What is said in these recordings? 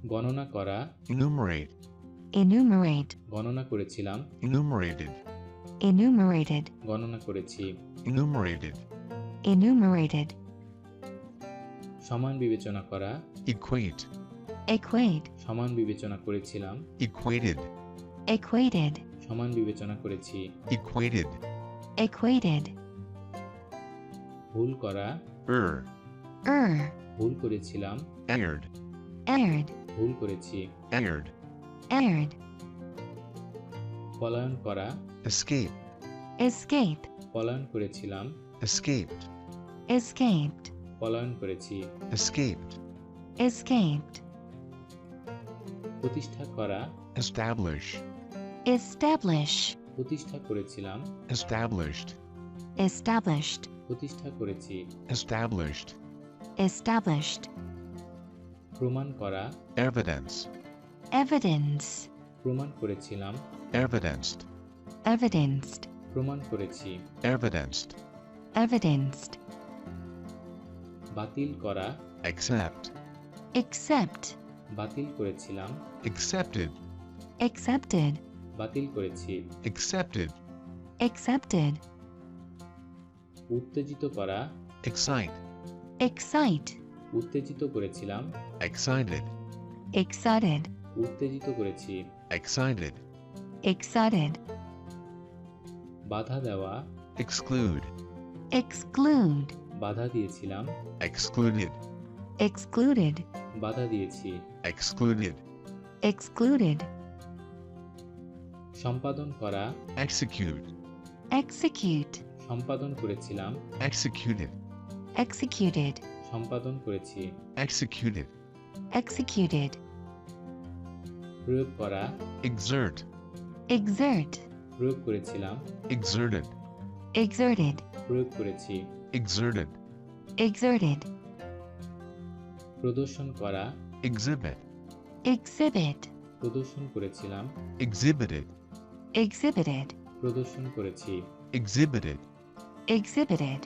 গণনা করা, enumerate, enumerate, গণনা করেছিলাম, enumerated, enumerated, গণনা করেছি। enumerated, enumerated, সমান বিবেচনা করা, equate, equate, সমান বিবেচনা করেছিলাম, equated, equated, সমান বিবেচনা করেছি। equated, equated, ভুল করা, ভুল করেছিলাম, erred, erred, ভুল করেছি। erred, erred, পলায়ন করা, escape, escape, পলায়ন করেছিলাম, escaped, escaped, পলায়ন করেছি। escaped, escaped, প্রতিষ্ঠা করা, establish, establish, প্রতিষ্ঠা করেছিলাম, established, established, প্রতিষ্ঠা করেছি। established, established, প্রমাণ করা, evidence, evidence, প্রমাণ করেছিলাম, evidenced, evidenced, প্রমাণ করেছি। evidenced, evidenced, বাতিল করা, accept, accept, বাতিল করেছিলাম, accepted, accepted, বাতিল করেছি। accepted, accepted, উত্তেজিত করা, excite, excite, উত্তেজিত করেছিলাম, excited, excited, উত্তেজিত করেছি। excited, excited, বাধা দেওয়া, exclude, exclude, বাধা দিয়েছিলাম, excluded, excluded, বাধা দিয়েছি। excluded, excluded, সম্পাদন করা, execute, execute, সম্পাদন করেছিলাম, executed, executed, সম্পাদন করেছি। executed, executed, প্রয়োগ করা, exert, exert, প্রয়োগ করেছিলাম, exerted, exerted, প্রয়োগ করেছি। exerted, exerted, প্রদর্শন করা, exhibit, exhibit, প্রদর্শন করেছিলাম, exhibited, exhibited, প্রদর্শন করেছি। exhibited, exhibited,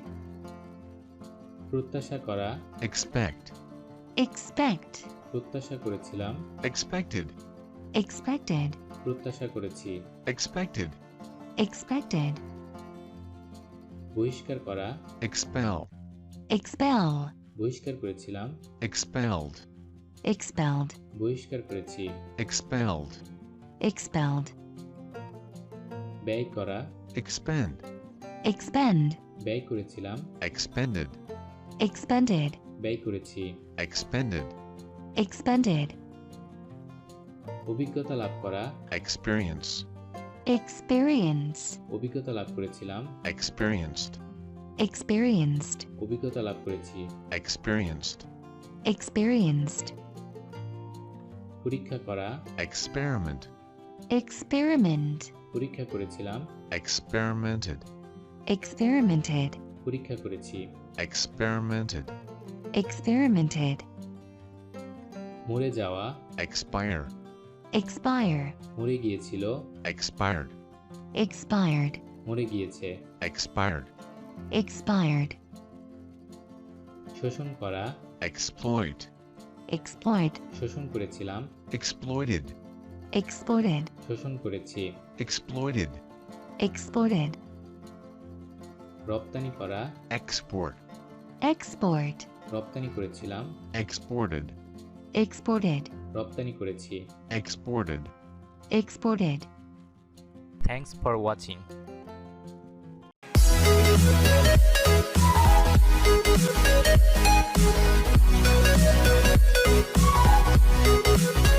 প্রত্যাশা করা, expect, expect, প্রত্যাশা করেছিলাম, expected, expected, প্রত্যাশা করেছি। expected, expected, বহিষ্কার করা, expel, expel, বহিষ্কার করেছিলাম, expelled, expelled, বহিষ্কার করেছি। expelled, expelled, ব্যয় করা, expend, expend, ব্যয় করেছিলাম, expended, expended, ব্যয় করেছি। expended, expended, অভিজ্ঞতা লাভ করা, experience, experience, অভিজ্ঞতা লাভ করেছিলাম, experienced, experienced, অভিজ্ঞতা লাভ করেছি। experienced, experienced, পরীক্ষা করা, experiment, experiment, পরীক্ষা করেছিলাম, experimented, experimented, পরীক্ষা করেছি। experimented, experimented, মরে যাওয়া, expire, expire, মরে গিয়েছিল, expired, expired, মরে গিয়েছে। expired, expired, শোষণ করা, exploit, exploit, শোষণ করেছিলাম, exploited, exploited, শোষণ করেছি। exploited, exploited, রপ্তানি করা, export, export, রপ্তানি করেছিলাম, exported, exported, রপ্তানি করেছি। exported. exported. Thanks for watching. We'll be right back.